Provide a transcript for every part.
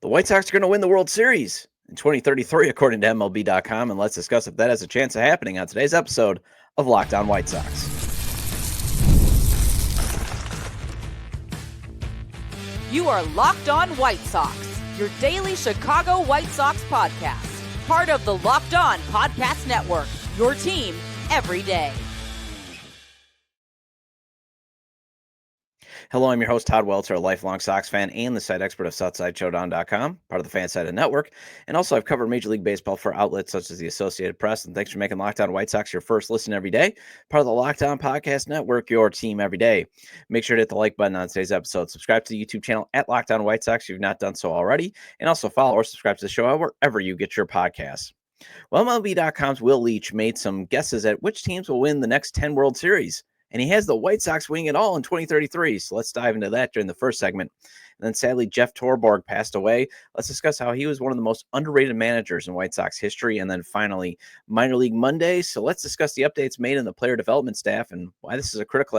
The White Sox are going to win the World Series in 2033, according to MLB.com, and let's discuss if that has a chance of happening on today's episode of Locked On White Sox. You are Locked On White Sox, your daily Chicago White Sox podcast, part of the Locked On Podcast Network, your team every day. Hello, I'm your host, Todd Welter, a lifelong Sox fan and the site expert of SouthsideShowdown.com, part of the FanSided Network. And also, I've covered Major League Baseball for outlets such as the Associated Press. And thanks for making Locked On White Sox your first listen every day, part of the Locked On Podcast Network, your team every day. Make sure to hit the like button on today's episode. Subscribe to the YouTube channel at Locked On White Sox if you've not done so already. And also follow or subscribe to the show wherever you get your podcasts. Well, MLB.com's Will Leach made some guesses at which teams will win the next 10 World Series. And he has the White Sox winning it all in 2033. So let's dive into that during the first segment. And then sadly, Jeff Torborg passed away. Let's discuss how he was one of the most underrated managers in White Sox history. And then finally, Minor League Monday. So let's discuss the updates made in the player development staff and why this is a critical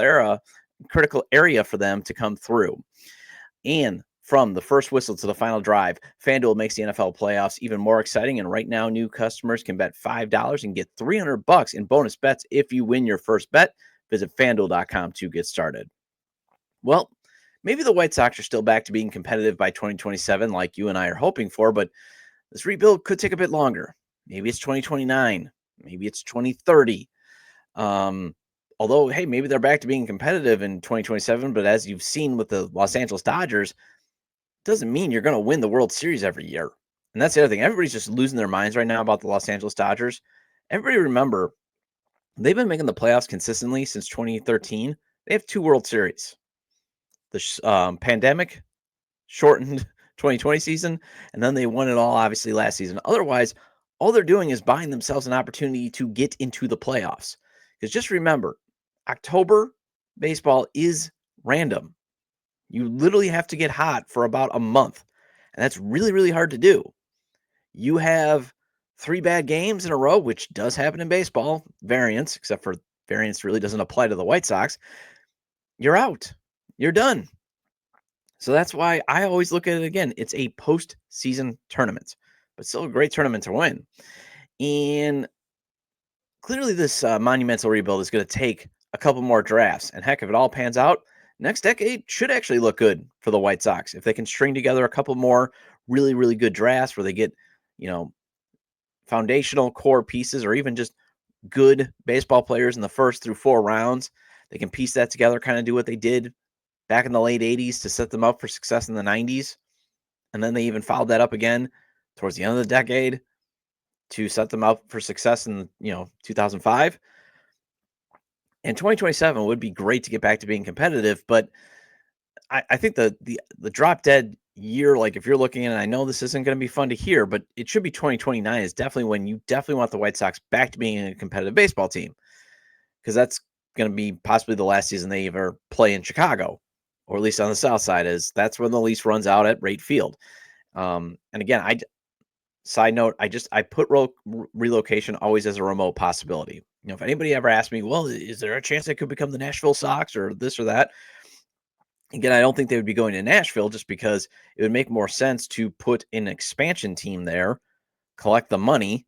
area for them to come through. And from the first whistle to the final drive, FanDuel makes the NFL playoffs even more exciting. And right now, new customers can bet $5 and get $300 in bonus bets if you win your first bet. Visit FanDuel.com to get started. Well, maybe the White Sox are still back to being competitive by 2027 like you and I are hoping for, but this rebuild could take a bit longer. Maybe it's 2029. Maybe it's 2030. Although, hey, maybe they're back to being competitive in 2027, but as you've seen with the Los Angeles Dodgers, it doesn't mean you're going to win the World Series every year. And that's the other thing. Everybody's just losing their minds right now about the Los Angeles Dodgers. Everybody remember, they've been making the playoffs consistently since 2013. They have 2 World Series. The pandemic shortened 2020 season, and then they won it all, obviously, last season. Otherwise, all they're doing is buying themselves an opportunity to get into the playoffs. Because just remember, October baseball is random. You literally have to get hot for about a month, and that's really, really hard to do. You have 3 bad games in a row, which does happen in baseball, variance, except for variance really doesn't apply to the White Sox. You're out. You're done. So that's why I always look at it again. It's a postseason tournament, but still a great tournament to win. And clearly this monumental rebuild is going to take a couple more drafts. And heck, if it all pans out, next decade should actually look good for the White Sox. If they can string together a couple more really, really good drafts where they get, foundational core pieces or even just good baseball players in the first through 4 rounds. They can piece that together, kind of do what they did back in the late 80s to set them up for success in the 90s. And then they even followed that up again towards the end of the decade to set them up for success in, 2005. And 2027 would be great to get back to being competitive, but I think the drop dead year, like if you're looking at it, I know this isn't going to be fun to hear, but it should be 2029 is definitely when you definitely want the White Sox back to being a competitive baseball team, because that's going to be possibly the last season they ever play in Chicago, or at least on the south side, is that's when the lease runs out at Rate Field. And again, side note, I put relocation always as a remote possibility. If anybody ever asked me, well, is there a chance they could become the Nashville Sox or this or that? Again, I don't think they would be going to Nashville just because it would make more sense to put an expansion team there, collect the money,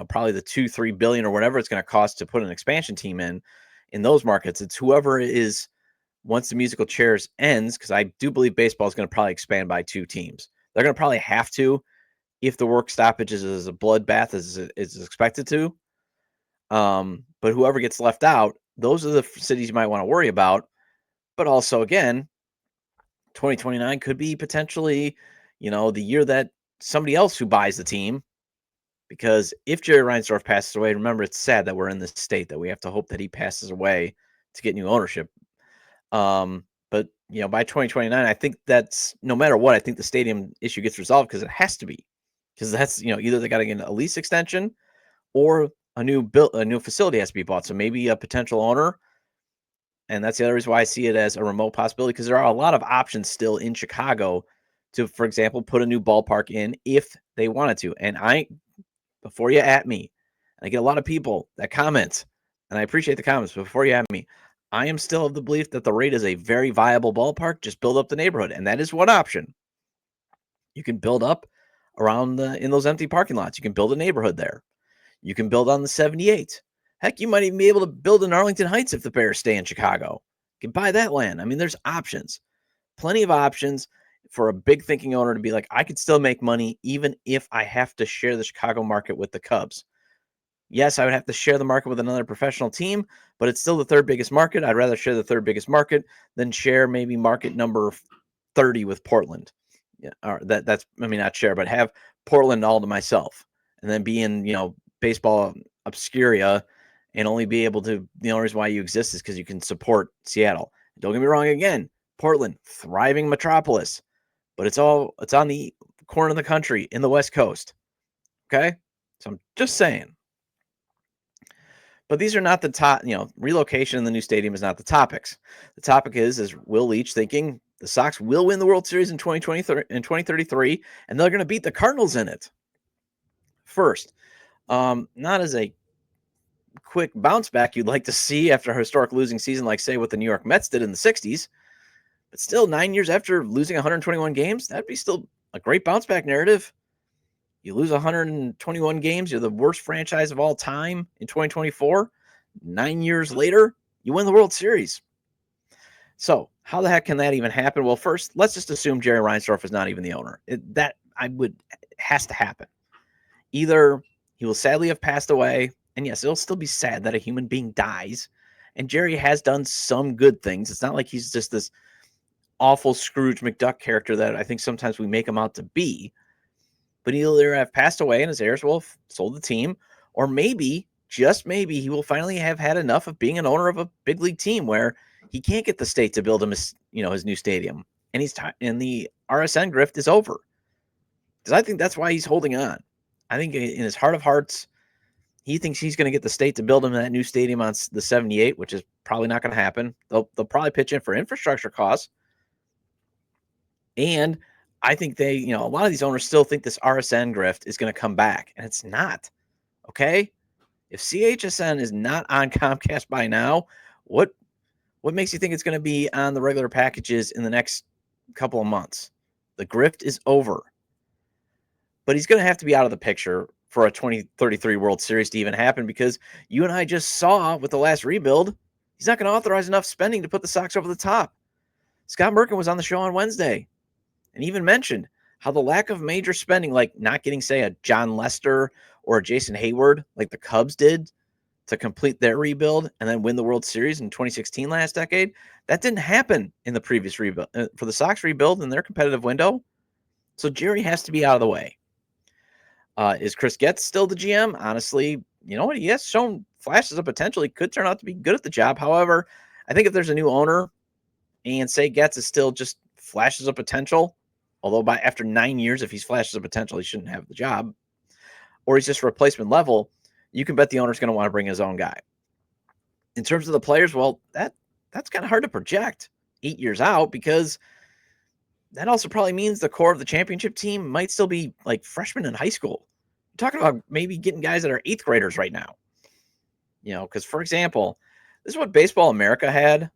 probably the $2-3 billion or whatever it's going to cost to put an expansion team in those markets. It's whoever is, once the musical chairs ends, because I do believe baseball is going to probably expand by 2 teams. They're going to probably have to if the work stoppage is as a bloodbath as is expected to. But whoever gets left out, those are the cities you might want to worry about. But also, again, 2029 could be potentially, the year that somebody else who buys the team, because if Jerry Reinsdorf passes away, remember, it's sad that we're in this state that we have to hope that he passes away to get new ownership. But by 2029, I think that's, no matter what, I think the stadium issue gets resolved, because it has to be, because that's, either they got to get a lease extension or a new facility has to be bought. So maybe a potential owner. And that's the other reason why I see it as a remote possibility, because there are a lot of options still in Chicago to, for example, put a new ballpark in if they wanted to. And before you at me, I get a lot of people that comment, and I appreciate the comments, but before you at me, I am still of the belief that the Rate is a very viable ballpark. Just build up the neighborhood. And that is one option. You can build up around in those empty parking lots. You can build a neighborhood there. You can build on the 78. Heck, you might even be able to build in Arlington Heights if the Bears stay in Chicago. You can buy that land. I mean, there's options, plenty of options for a big thinking owner to be like, I could still make money even if I have to share the Chicago market with the Cubs. Yes, I would have to share the market with another professional team, but it's still the third biggest market. I'd rather share the third biggest market than share maybe market number 30 with Portland. Yeah, or that's I mean not share, but have Portland all to myself, and then be in baseball obscuria, and only be able to. The only reason why you exist is because you can support Seattle. Don't get me wrong. Again, Portland, thriving metropolis, but it's on the corner of the country in the West Coast. Okay, so I'm just saying. But these are not the top, relocation in the new stadium is not the topics. The topic is Will Leach thinking the Sox will win the World Series in 2033, and they're going to beat the Cardinals in it. First, not as a quick bounce back you'd like to see after a historic losing season, like say what the New York Mets did in the 60s, but still 9 years after losing 121 games, that'd be still a great bounce back narrative. You lose 121 games, you're the worst franchise of all time in 2024. 9 years later, you win the World Series. So how the heck can that even happen? Well, first, let's just assume Jerry Reinsdorf is not even the owner. Has to happen. Either he will sadly have passed away, and yes, it'll still be sad that a human being dies. And Jerry has done some good things. It's not like he's just this awful Scrooge McDuck character that I think sometimes we make him out to be. But he'll either have passed away and his heirs will have sold the team, or maybe, just maybe, he will finally have had enough of being an owner of a big league team where he can't get the state to build him his new stadium, and and the RSN grift is over. Because I think that's why he's holding on. I think in his heart of hearts, he thinks he's going to get the state to build him that new stadium on the 78, which is probably not going to happen. They'll probably pitch in for infrastructure costs, and I think a lot of these owners still think this RSN grift is going to come back, and it's not. Okay? If CHSN is not on Comcast by now, what makes you think it's going to be on the regular packages in the next couple of months? The grift is over. But he's going to have to be out of the picture for a 2033 World Series to even happen, because you and I just saw with the last rebuild, he's not going to authorize enough spending to put the Sox over the top. Scott Merkin was on the show on Wednesday and even mentioned how the lack of major spending, like not getting, say, a John Lester or a Jason Hayward, like the Cubs did to complete their rebuild and then win the World Series in 2016 last decade, that didn't happen in the previous rebuild. For the Sox rebuild in their competitive window, so Jerry has to be out of the way. Is Chris Getz still the GM? Honestly, you know what? He has shown flashes of potential. He could turn out to be good at the job. However, I think if there's a new owner and say Getz is still just flashes of potential, although after 9 years, if he's flashes of potential, he shouldn't have the job, or he's just replacement level, you can bet the owner's going to want to bring his own guy. In terms of the players, well, that's kind of hard to project 8 years out, because that also probably means the core of the championship team might still be like freshmen in high school. You're talking about maybe getting guys that are 8th graders right now. Because, for example, this is what Baseball America had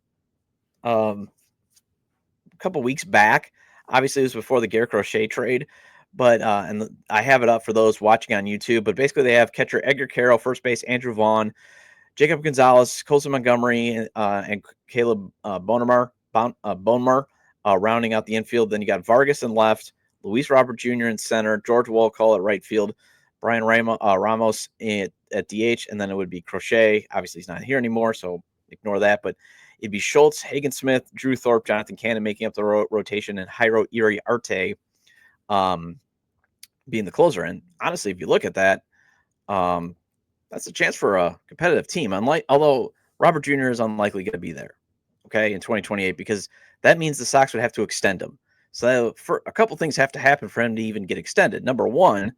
a couple weeks back. Obviously, it was before the Garrett Crochet trade, but and I have it up for those watching on YouTube. But basically, they have catcher Edgar Carroll, first base Andrew Vaughn, Jacob Gonzalez, Colson Montgomery, and Caleb Bonemar rounding out the infield. Then you got Vargas in left, Luis Robert Jr. in center, George Wolcall at right field, Brian Ramos at DH, and then it would be Crochet. Obviously, he's not here anymore, so ignore that. But it'd be Schultz, Hagen Smith, Drew Thorpe, Jonathan Cannon making up the rotation, and Jairo Iriarte being the closer. And honestly, if you look at that, that's a chance for a competitive team. Although Robert Jr. is unlikely going to be there, okay, in 2028, because that means the Sox would have to extend him. So for a couple things have to happen for him to even get extended. Number one,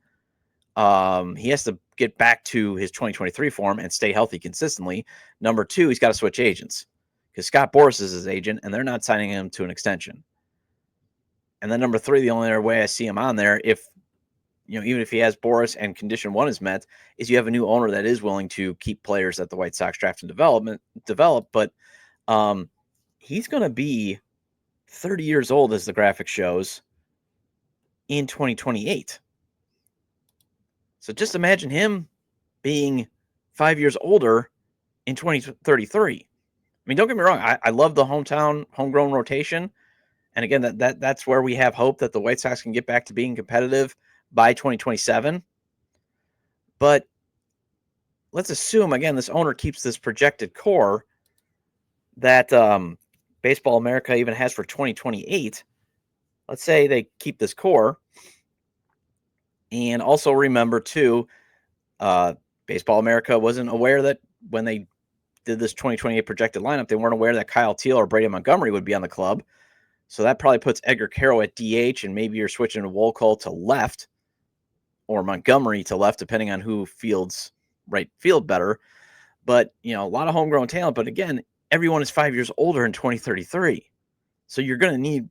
he has to get back to his 2023 form and stay healthy consistently. Number two, he's got to switch agents, because Scott Boras is his agent, and they're not signing him to an extension. And then number three, the only other way I see him on there, even if he has Boras and condition one is met, is you have a new owner that is willing to keep players that the White Sox draft and develop. But he's going to be 30 years old, as the graphic shows, in 2028. So just imagine him being 5 years older in 2033. I mean, don't get me wrong. I love the homegrown rotation. And again, that's where we have hope that the White Sox can get back to being competitive by 2027. But let's assume, again, this owner keeps this projected core that Baseball America even has for 2028. Let's say they keep this core. And also remember, too, Baseball America wasn't aware that when they did this 2028 projected lineup, they weren't aware that Kyle Teal or Brady Montgomery would be on the club. So that probably puts Edgar Carroll at DH, and maybe you're switching Wolcott to left or Montgomery to left, depending on who fields right field better. But, a lot of homegrown talent. But again, everyone is 5 years older in 2033. So you're going to need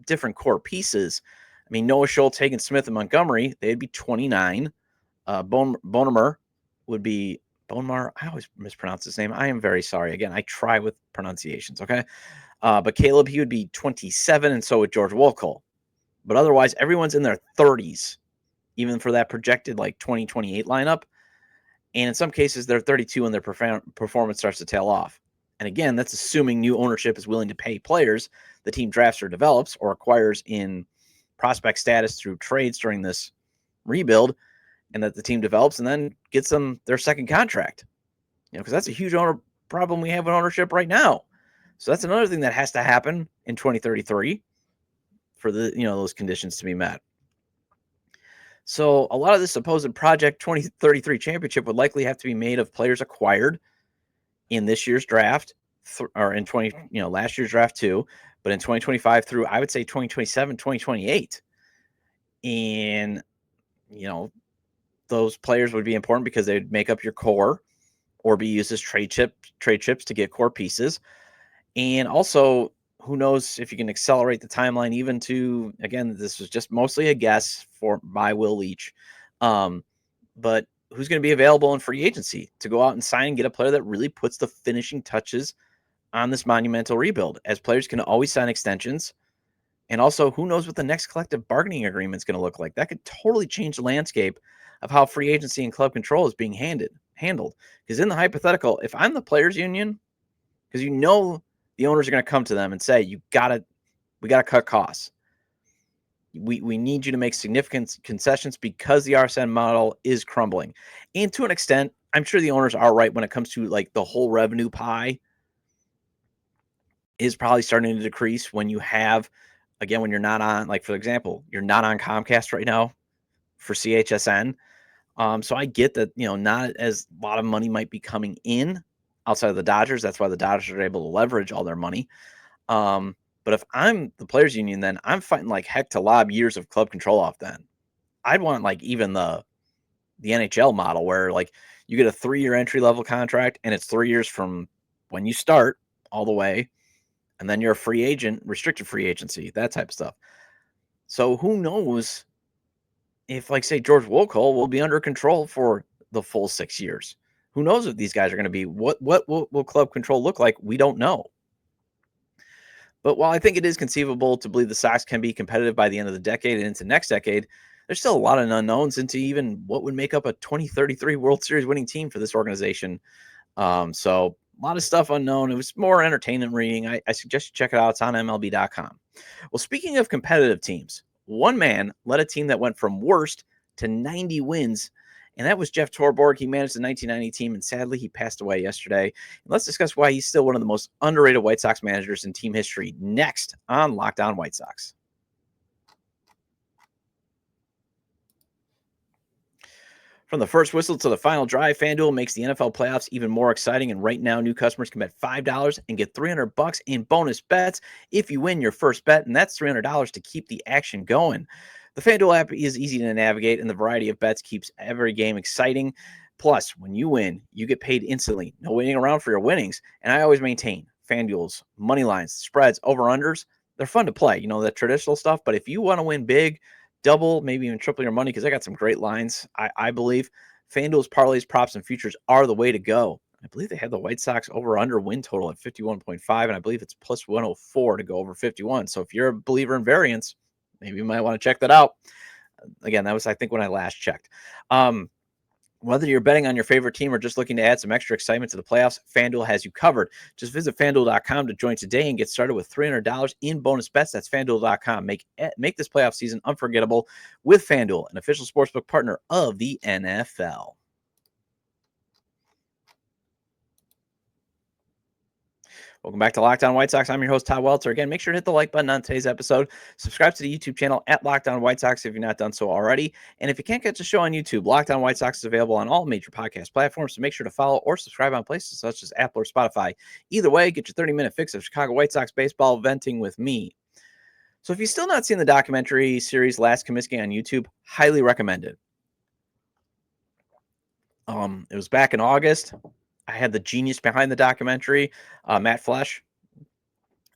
different core pieces. I mean, Noah Schultz, Hagen, Smith, and Montgomery, they'd be 29. Bonemer would be Bonemar. I always mispronounce his name. I am very sorry. Again, I try with pronunciations, okay? But Caleb, he would be 27, and so would George Wolcott. But otherwise, everyone's in their 30s, even for that projected 2028 lineup. And in some cases, they're 32 when their performance starts to tail off. And again, that's assuming new ownership is willing to pay players the team drafts or develops or acquires in prospect status through trades during this rebuild, and that the team develops and then gets them their second contract. Because that's a huge problem we have with ownership right now. So that's another thing that has to happen in 2033 for those conditions to be met. So a lot of this supposed Project 2033 championship would likely have to be made of players acquired in this year's draft, or in last year's draft too, but in 2025 through, I would say, 2027, 2028. And, those players would be important because they would make up your core or be used as trade chips to get core pieces. And also, who knows if you can accelerate the timeline even to, again, this was just mostly a guess by Will Leach. But who's going to be available in free agency to go out and sign and get a player that really puts the finishing touches on this monumental rebuild, as players can always sign extensions. And also, who knows what the next collective bargaining agreement is going to look like? That could totally change the landscape of how free agency and club control is being handled. Because in the hypothetical, if I'm the players union, because the owners are going to come to them and say, we got to cut costs. We need you to make significant concessions because the RSN model is crumbling. And to an extent, I'm sure the owners are right when it comes to the whole revenue pie is probably starting to decrease when you have, again, when you're not on, for example, you're not on Comcast right now for CHSN. So I get that, not as a lot of money might be coming in outside of the Dodgers. That's why the Dodgers are able to leverage all their money. But if I'm the players union, then I'm fighting like heck to lob years of club control off then. I'd want even the NHL model where you get a 3-year entry level contract and it's 3 years from when you start all the way. And then you're a free agent, restricted free agency, that type of stuff. So who knows if, say, George Wolcott will be under control for the full 6 years. Who knows if these guys are going to be? What will club control look like? We don't know. But while I think it is conceivable to believe the Sox can be competitive by the end of the decade and into next decade, there's still a lot of unknowns into even what would make up a 2033 World Series winning team for this organization. So a lot of stuff unknown. It was more entertainment reading. I suggest you check it out. It's on MLB.com. Well, speaking of competitive teams, one man led a team that went from worst to 90 wins, and that was Jeff Torborg. He managed the 1990 team, and sadly, he passed away yesterday. And let's discuss why he's still one of the most underrated White Sox managers in team history next on Locked On White Sox. From the first whistle to the final drive, FanDuel makes the NFL playoffs even more exciting. And right now, new customers can bet $5 and get $300 in bonus bets if you win your first bet. And that's $300 to keep the action going. The FanDuel app is easy to navigate, and the variety of bets keeps every game exciting. Plus, when you win, you get paid instantly. No waiting around for your winnings. And I always maintain FanDuel's money lines, spreads, over-unders. They're fun to play, the traditional stuff. But if you want to win big, double, maybe even triple your money, because I got some great lines, I believe FanDuel's parlays, props, and futures are the way to go. I believe they had the White Sox over-under win total at 51.5, and I believe it's plus 104 to go over 51. So if you're a believer in variance, maybe you might want to check that out. Again, that was, I think, when I last checked. Whether you're betting on your favorite team or just looking to add some extra excitement to the playoffs, FanDuel has you covered. Just visit FanDuel.com to join today and get started with $300 in bonus bets. That's FanDuel.com. Make this playoff season unforgettable with FanDuel, an official sportsbook partner of the NFL. Welcome back to Locked On White Sox. I'm your host, Todd Welter. Again, make sure to hit the like button on today's episode. Subscribe to the YouTube channel at Locked On White Sox if you're not done so already. And if you can't catch the show on YouTube, Locked On White Sox is available on all major podcast platforms, so make sure to follow or subscribe on places such as Apple or Spotify. Either way, get your 30-minute fix of Chicago White Sox baseball venting with me. So if you've still not seen the documentary series Last Comiskey on YouTube, highly recommend it. It was back in August. I had the genius behind the documentary, Matt Flesh,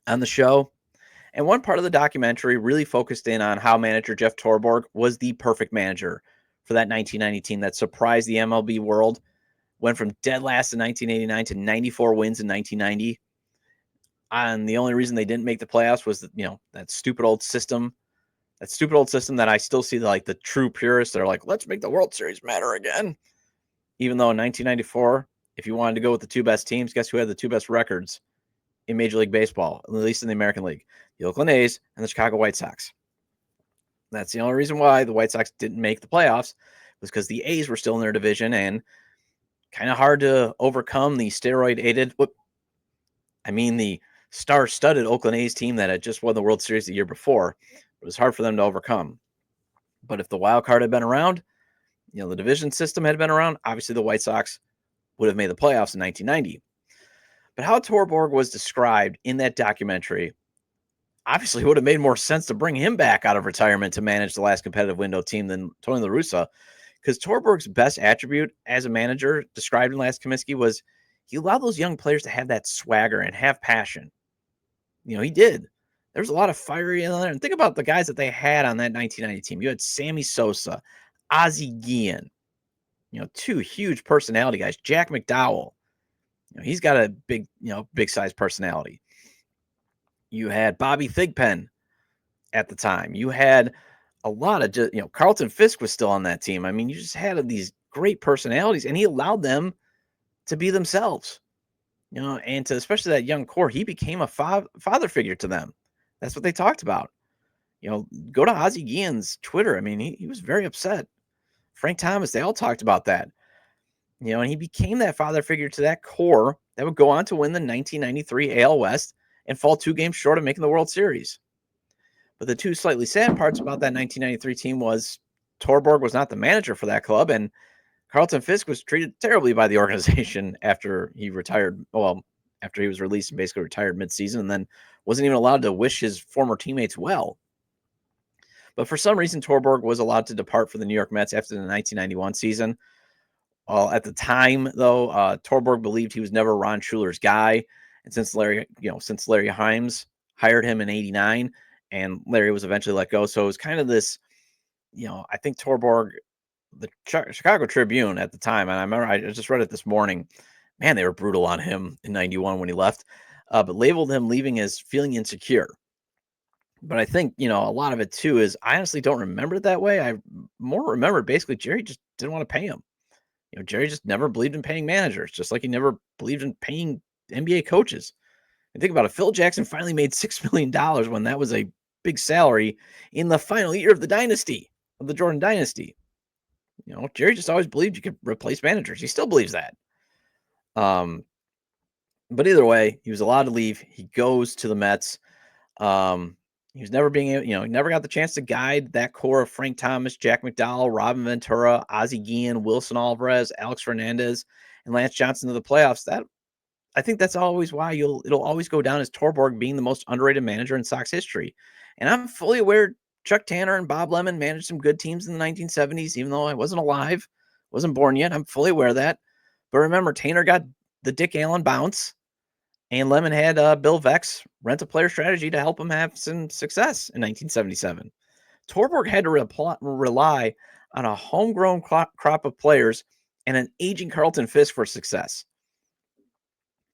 on the show. And one part of the documentary really focused in on how manager Jeff Torborg was the perfect manager for that 1990 team that surprised the MLB world, went from dead last in 1989 to 94 wins in 1990. And the only reason they didn't make the playoffs was that, that stupid old system that I still see the true purists that are like, let's make the World Series matter again. Even though in 1994, if you wanted to go with the two best teams, guess who had the two best records in Major League Baseball, at least in the American League? The Oakland A's and the Chicago White Sox. That's the only reason why the White Sox didn't make the playoffs, was because the A's were still in their division and kind of hard to overcome the the star-studded Oakland A's team that had just won the World Series the year before. It was hard for them to overcome. But if the wild card had been around, the division system had been around, obviously the White Sox would have made the playoffs in 1990. But how Torborg was described in that documentary, obviously it would have made more sense to bring him back out of retirement to manage the last competitive window team than Tony La Russa, because Torborg's best attribute as a manager, described in Last Comiskey, was he allowed those young players to have that swagger and have passion. He did. There's a lot of fiery in there. And think about the guys that they had on that 1990 team. You had Sammy Sosa, Ozzie Guillen, two huge personality guys. Jack McDowell, he's got a big size personality. You had Bobby Thigpen at the time. You had a lot of Carlton Fisk was still on that team. I mean, you just had these great personalities, and he allowed them to be themselves. And to especially that young core, he became a father figure to them. That's what they talked about. Go to Ozzie Guillen's Twitter. I mean, he was very upset. Frank Thomas, they all talked about that. And he became that father figure to that core that would go on to win the 1993 AL West and fall 2 games short of making the World Series. But the two slightly sad parts about that 1993 team was Torborg was not the manager for that club, and Carlton Fisk was treated terribly by the organization after he retired. Well, after he was released and basically retired midseason, and then wasn't even allowed to wish his former teammates well. But for some reason, Torborg was allowed to depart for the New York Mets after the 1991 season. Well, at the time, though, Torborg believed he was never Ron Schuler's guy, and since Larry Himes hired him in '89, and Larry was eventually let go, so it was kind of this, I think Torborg, the Chicago Tribune at the time, and I remember I just read it this morning. Man, they were brutal on him in '91 when he left, but labeled him leaving as feeling insecure. But I think, a lot of it too is I honestly don't remember it that way. I more remember basically Jerry just didn't want to pay him. Jerry just never believed in paying managers, just like he never believed in paying NBA coaches. And think about it. Phil Jackson finally made $6 million when that was a big salary in the final year of the Jordan dynasty. Jerry just always believed you could replace managers. He still believes that. But either way, he was allowed to leave. He goes to the Mets. He was never being able, he never got the chance to guide that core of Frank Thomas, Jack McDowell, Robin Ventura, Ozzie Guillen, Wilson Alvarez, Alex Fernandez, and Lance Johnson to the playoffs. I think that's always why it'll always go down as Torborg being the most underrated manager in Sox history. And I'm fully aware Chuck Tanner and Bob Lemon managed some good teams in the 1970s, even though I wasn't alive, wasn't born yet. I'm fully aware of that. But remember, Tanner got the Dick Allen bounce, and Lemon had Bill Vex rent a player strategy to help him have some success in 1977. Torborg had to rely on a homegrown crop of players and an aging Carlton Fisk for success.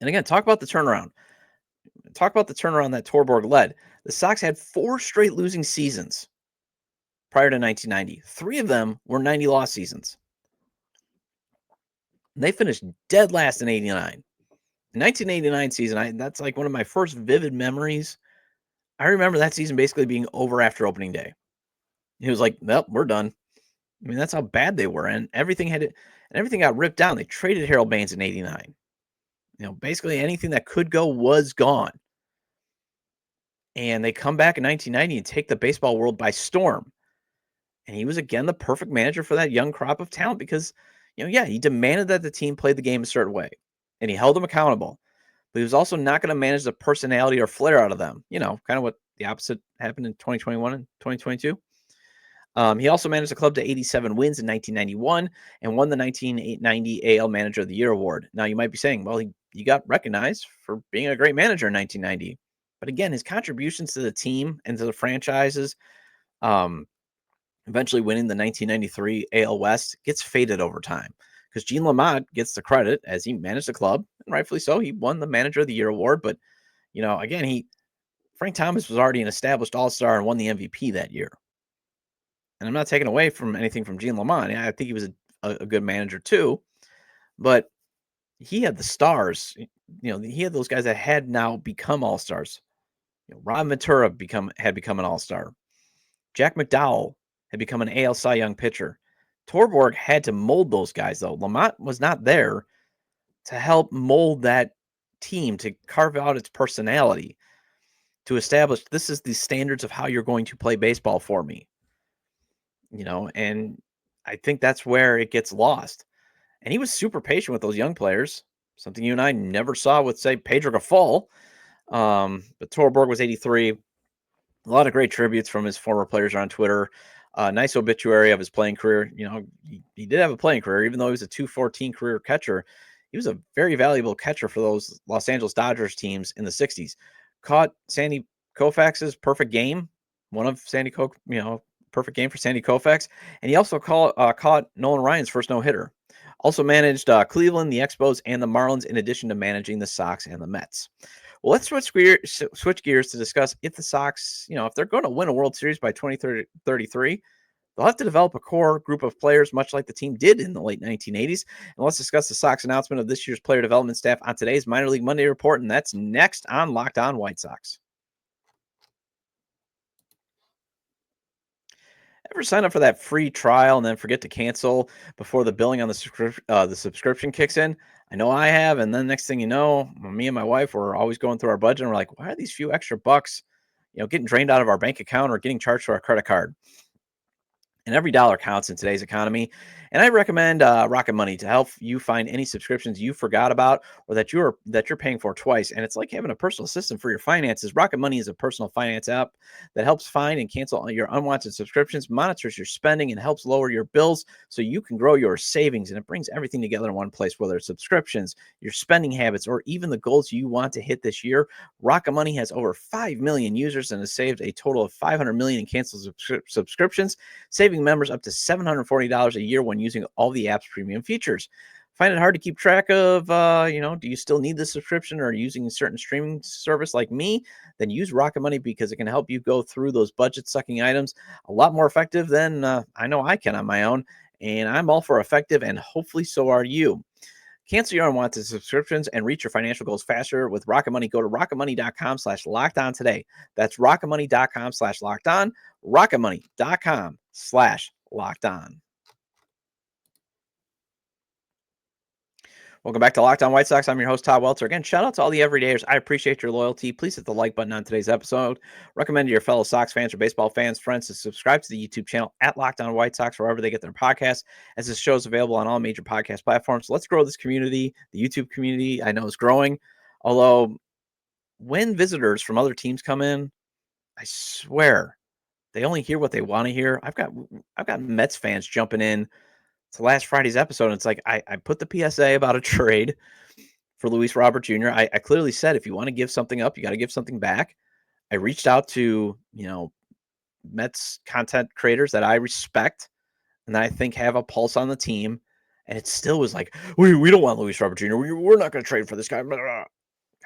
And again, talk about the turnaround. Talk about the turnaround that Torborg led. The Sox had 4 straight losing seasons prior to 1990. 3 of them were 90-loss seasons. And they finished dead last in 89. The 1989 season, that's like one of my first vivid memories. I remember that season basically being over after opening day. He was like, "Well, we're done." I mean, that's how bad they were, and everything got ripped down. They traded Harold Baines in '89. Basically anything that could go was gone. And they come back in 1990 and take the baseball world by storm. And he was again the perfect manager for that young crop of talent because, he demanded that the team play the game a certain way, and he held them accountable. But he was also not going to manage the personality or flair out of them. Kind of what the opposite happened in 2021 and 2022. He also managed the club to 87 wins in 1991 and won the 1990 AL Manager of the Year award. Now, you might be saying, well, he got recognized for being a great manager in 1990. But again, his contributions to the team and to the franchises, eventually winning the 1993 AL West, gets faded over time because Gene Lamont gets the credit as he managed the club, and rightfully so. He won the Manager of the Year award, but again, Frank Thomas was already an established all-star and won the MVP that year. And I'm not taking away from anything from Gene Lamont. I think he was a good manager too, but he had the stars. He had those guys that had now become all-stars. Ron Ventura had become an all-star. Jack McDowell had become an AL Cy Young pitcher. Torborg had to mold those guys, though. Lamont was not there to help mold that team, to carve out its personality, to establish this is the standards of how you're going to play baseball for me. And I think that's where it gets lost. And he was super patient with those young players, something you and I never saw with, say, Pedro Gaffal. But Torborg was 83. A lot of great tributes from his former players on Twitter. Nice obituary of his playing career. He did have a playing career, even though he was a .214 career catcher. He was a very valuable catcher for those Los Angeles Dodgers teams in the 60s. Caught Sandy Koufax's perfect game, one of perfect game for Sandy Koufax. And he also caught Nolan Ryan's first no-hitter. Also managed Cleveland, the Expos, and the Marlins, in addition to managing the Sox and the Mets. Well, let's switch gears to discuss if the Sox, if they're going to win a World Series by 2033, they'll have to develop a core group of players, much like the team did in the late 1980s. And let's discuss the Sox announcement of this year's player development staff on today's Minor League Monday Report, and that's next on Locked On White Sox. Ever sign up for that free trial and then forget to cancel before the billing on the subscription kicks in? I know I have, and then next thing you know, me and my wife were always going through our budget, and we're like, why are these few extra bucks, getting drained out of our bank account or getting charged to our credit card? And every dollar counts in today's economy. And I recommend Rocket Money to help you find any subscriptions you forgot about or that you're paying for twice. And it's like having a personal assistant for your finances. Rocket Money is a personal finance app that helps find and cancel all your unwanted subscriptions, monitors your spending, and helps lower your bills so you can grow your savings. And it brings everything together in one place, whether it's subscriptions, your spending habits, or even the goals you want to hit this year. Rocket Money has over 5 million users and has saved a total of $500 million in canceled subscriptions, saving members up to $740 a year when using all the app's premium features. Find it hard to keep track of, do you still need the subscription or using a certain streaming service like me? Then use Rocket Money because it can help you go through those budget-sucking items a lot more effective than I know I can on my own. And I'm all for effective, and hopefully so are you. Cancel your unwanted subscriptions and reach your financial goals faster with Rocket Money. Go to rocketmoney.com/lockedon today. That's rocketmoney.com/lockedon, rocketmoney.com/lockedon. Welcome back to Locked On White Sox. I'm your host, Todd Welter. Again, shout out to all the everydayers. I appreciate your loyalty. Please hit the like button on today's episode. Recommend to your fellow Sox fans or baseball fans, friends, to subscribe to the YouTube channel at Locked On White Sox, wherever they get their podcasts, as this show is available on all major podcast platforms. So let's grow this community. The YouTube community, I know, is growing. Although, when visitors from other teams come in, I swear, they only hear what they want to hear. I've got Mets fans jumping in to last Friday's episode, and it's like I put the PSA about a trade for Luis Robert Jr. I clearly said, if you want to give something up, you got to give something back. I reached out to, Mets content creators that I respect and that I think have a pulse on the team, and it still was like, we don't want Luis Robert Jr. We're not going to trade for this guy.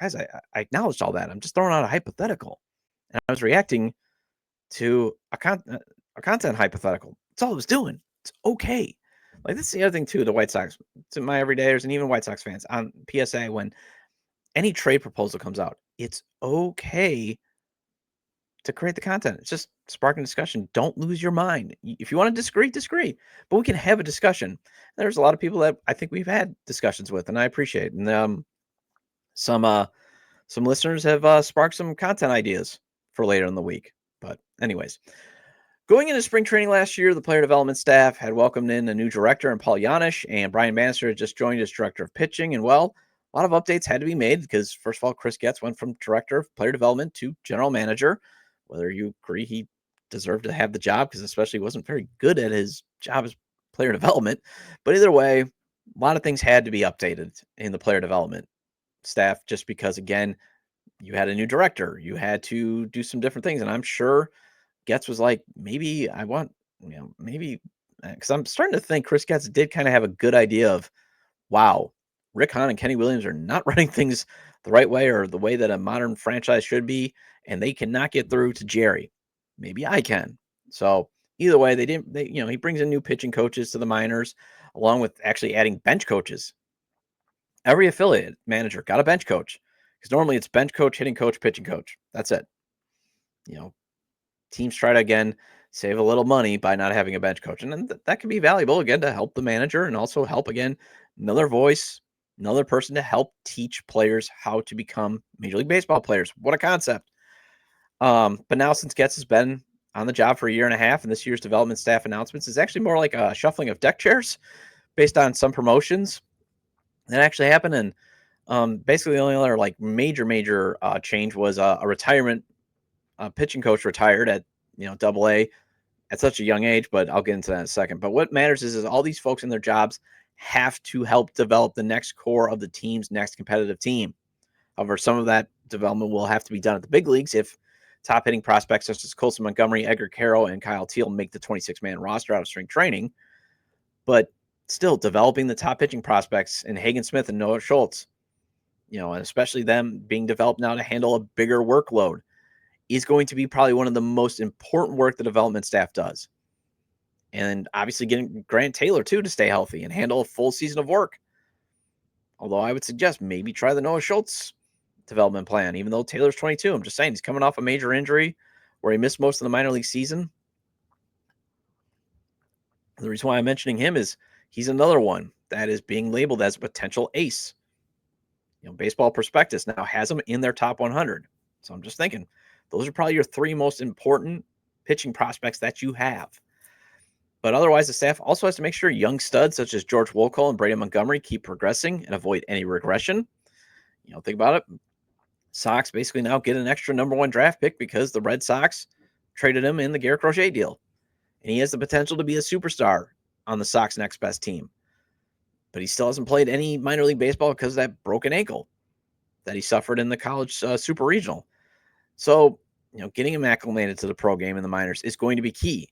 Guys, I acknowledged all that. I'm just throwing out a hypothetical, and I was reacting to a a content hypothetical. That's all it was doing. It's okay. Like, this is the other thing too, the White Sox, to my everydayers and even White Sox fans on PSA, when any trade proposal comes out, it's okay to create the content. It's just sparking discussion. Don't lose your mind. If you want to disagree, but we can have a discussion. There's a lot of people that I think we've had discussions with, and I appreciate it. And some listeners have sparked some content ideas for later in the week. But anyways, going into spring training last year, the player development staff had welcomed in a new director in Paul Yanish, and Brian Bannister had just joined as director of pitching. And well, a lot of updates had to be made because, first of all, Chris Getz went from director of player development to general manager. Whether you agree he deserved to have the job, because especially he wasn't very good at his job as player development. But either way, a lot of things had to be updated in the player development staff, just because, again, you had a new director. You had to do some different things. And I'm sure Getz was like, maybe I want, maybe, because I'm starting to think Chris Getz did kind of have a good idea of, wow, Rick Hahn and Kenny Williams are not running things the right way or the way that a modern franchise should be, and they cannot get through to Jerry. Maybe I can. So either way, he brings in new pitching coaches to the minors, along with actually adding bench coaches. Every affiliate manager got a bench coach, because normally it's bench coach, hitting coach, pitching coach. That's it. Teams try to, again, save a little money by not having a bench coach. And then that can be valuable, again, to help the manager and also help, again, another voice, another person to help teach players how to become Major League Baseball players. What a concept. But now, since Getz has been on the job for a year and a half, and this year's development staff announcements is actually more like a shuffling of deck chairs based on some promotions that actually happened. And basically the only other major change was a retirement. Pitching coach retired at AA at such a young age, but I'll get into that in a second. But what matters is all these folks in their jobs have to help develop the next core of the team's next competitive team. However, some of that development will have to be done at the big leagues if top hitting prospects such as Colson Montgomery, Edgar Carroll, and Kyle Teal make the 26-man roster out of spring training. But still, developing the top pitching prospects in Hagen Smith and Noah Schultz, and especially them being developed now to handle a bigger workload, is going to be probably one of the most important work the development staff does. And obviously getting Grant Taylor, too, to stay healthy and handle a full season of work. Although I would suggest maybe try the Noah Schultz development plan, even though Taylor's 22. I'm just saying, he's coming off a major injury where he missed most of the minor league season. The reason why I'm mentioning him is he's another one that is being labeled as a potential ace. Baseball Prospectus now has him in their top 100. So I'm just thinking, those are probably your three most important pitching prospects that you have. But otherwise, the staff also has to make sure young studs such as George Wolcott and Brady Montgomery keep progressing and avoid any regression. Think about it. Sox basically now get an extra number 1 draft pick because the Red Sox traded him in the Garrett Crochet deal. And he has the potential to be a superstar on the Sox next best team. But he still hasn't played any minor league baseball because of that broken ankle that he suffered in the college super regional. So, getting him acclimated to the pro game in the minors is going to be key.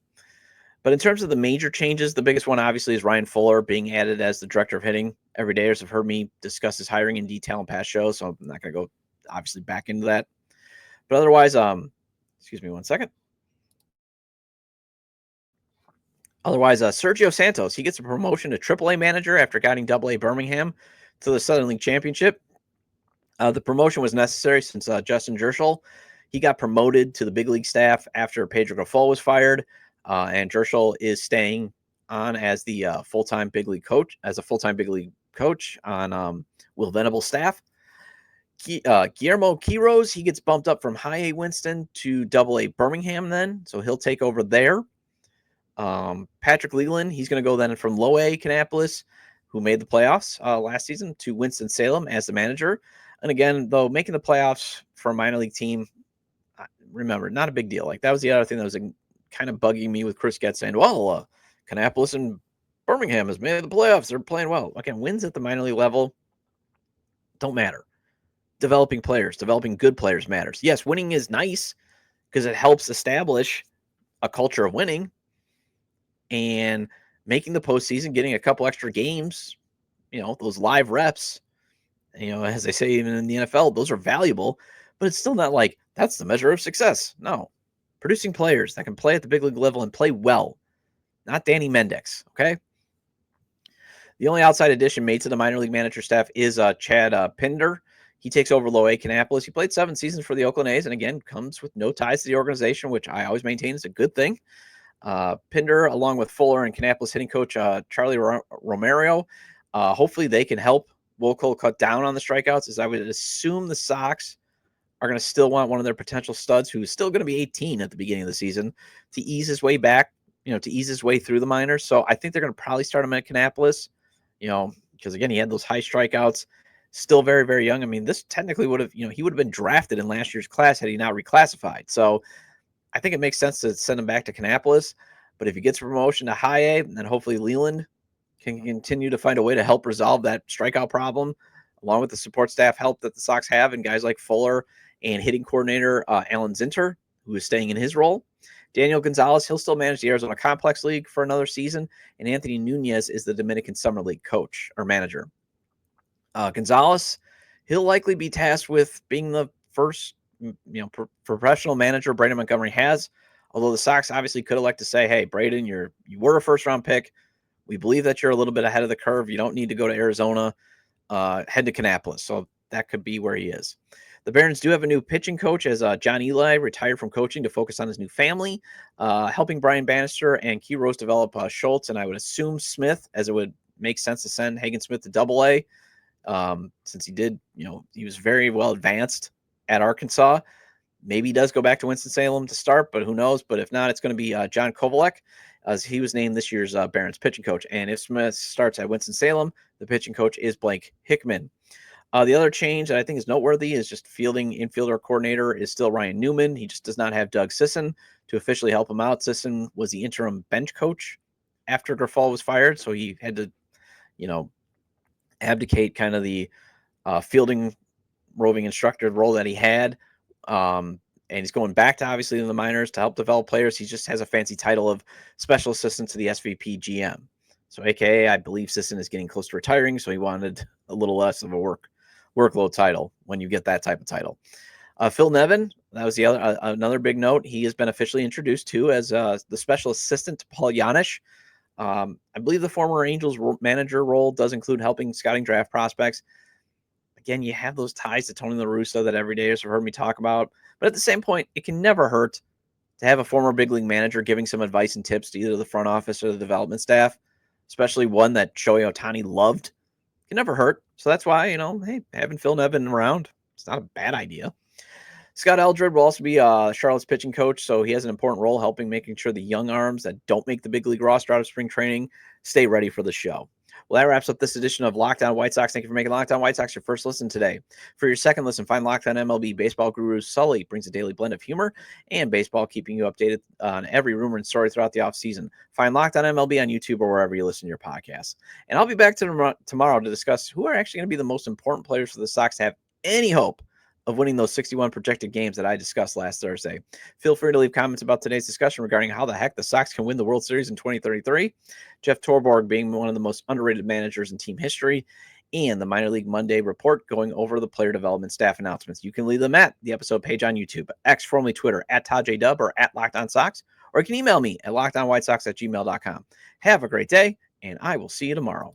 But in terms of the major changes, the biggest one obviously is Ryan Fuller being added as the director of hitting. Everydayers have heard me discuss his hiring in detail in past shows, so I'm not going to go obviously back into that. But otherwise, excuse me one second. Otherwise, Sergio Santos, he gets a promotion to AAA manager after guiding AA Birmingham to the Southern League Championship. The promotion was necessary since Justin Jerschel, he got promoted to the big league staff after Pedro Grifol was fired, and Jerschel is staying on as the full-time big league coach, on Will Venable's staff. Guillermo Quiroz, he gets bumped up from High A Winston to Double A Birmingham then, so he'll take over there. Patrick Leland, he's going to go then from Low A Kannapolis, who made the playoffs last season, to Winston-Salem as the manager. And again, though, making the playoffs for a minor league team, remember, not a big deal. Like, that was the other thing that was kind of bugging me with Chris Getz saying, well, Kannapolis and Birmingham has made the playoffs. They're playing well. Again, wins at the minor league level don't matter. Developing players, developing good players matters. Yes, winning is nice because it helps establish a culture of winning, and making the postseason, getting a couple extra games, those live reps, as they say, even in the NFL, those are valuable, but it's still not like that's the measure of success. No, producing players that can play at the big league level and play well, not Danny Mendex, okay? The only outside addition made to the minor league manager staff is Chad Pinder. He takes over low A Kannapolis. He played 7 seasons for the Oakland A's and, again, comes with no ties to the organization, which I always maintain is a good thing. Pinder, along with Fuller and Kannapolis hitting coach Charlie Romero, hopefully they can help Wokel cut down on the strikeouts, as I would assume the Sox are going to still want one of their potential studs, who's still going to be 18 at the beginning of the season, to ease his way back, to ease his way through the minors. So I think they're going to probably start him at Kannapolis, because, again, he had those high strikeouts, still very, very young. I mean, this technically would have, he would have been drafted in last year's class had he not reclassified. So I think it makes sense to send him back to Kannapolis. But if he gets a promotion to high A, then hopefully Leland can continue to find a way to help resolve that strikeout problem, along with the support staff help that the Sox have and guys like Fuller and hitting coordinator Alan Zinter, who is staying in his role. Daniel Gonzalez, he'll still manage the Arizona Complex League for another season, and Anthony Nunez is the Dominican Summer League coach or manager. Gonzalez, he'll likely be tasked with being the first, professional manager Braden Montgomery has, although the Sox obviously could elect to say, hey, Braden, you were a first-round pick. We believe that you're a little bit ahead of the curve. You don't need to go to Arizona. Head to Kannapolis. So that could be where he is. The Barons do have a new pitching coach, as John Eli retired from coaching to focus on his new family, helping Brian Bannister and Key Rose develop Schultz, and I would assume Smith, as it would make sense to send Hagen Smith to Double-A, since he did, he was very well advanced at Arkansas. Maybe he does go back to Winston-Salem to start, but who knows? But if not, it's going to be John Kovalek, as he was named this year's Barons pitching coach. And if Smith starts at Winston-Salem, the pitching coach is Blake Hickman. The other change that I think is noteworthy is just fielding infielder coordinator is still Ryan Newman. He just does not have Doug Sisson to officially help him out. Sisson was the interim bench coach after Grifol was fired, so he had to, abdicate kind of the fielding roving instructor role that he had. And he's going back to obviously in the minors to help develop players. He just has a fancy title of special assistant to the SVP GM. So AKA, I believe Sisson is getting close to retiring, so he wanted a little less of a workload title when you get that type of title. Phil Nevin, that was the other another big note. He has been officially introduced to as the special assistant to Paul Janisch. I believe the former Angels manager role does include helping scouting draft prospects. Again, you have those ties to Tony La Russa that every day has heard me talk about. But at the same point, it can never hurt to have a former big league manager giving some advice and tips to either the front office or the development staff, especially one that Shohei Ohtani loved. It can never hurt. So that's why, hey, having Phil Nevin around, it's not a bad idea. Scott Eldred will also be Charlotte's pitching coach, so he has an important role helping making sure the young arms that don't make the big league roster out of spring training stay ready for the show. Well, that wraps up this edition of Locked On White Sox. Thank you for making Locked On White Sox your first listen today. For your second listen, find Locked On MLB. Baseball guru Sully brings a daily blend of humor and baseball, keeping you updated on every rumor and story throughout the offseason. Find Locked On MLB on YouTube or wherever you listen to your podcasts. And I'll be back tomorrow to discuss who are actually going to be the most important players for the Sox to have any hope of winning those 61 projected games that I discussed last Thursday. Feel free to leave comments about today's discussion regarding how the heck the Sox can win the World Series in 2033, Jeff Torborg being one of the most underrated managers in team history, and the Minor League Monday report going over the player development staff announcements. You can leave them at the episode page on YouTube, X, formerly Twitter, at ToddJDub or at Locked On Sox, or you can email me at lockedonwhitesox@gmail.com. Have a great day, and I will see you tomorrow.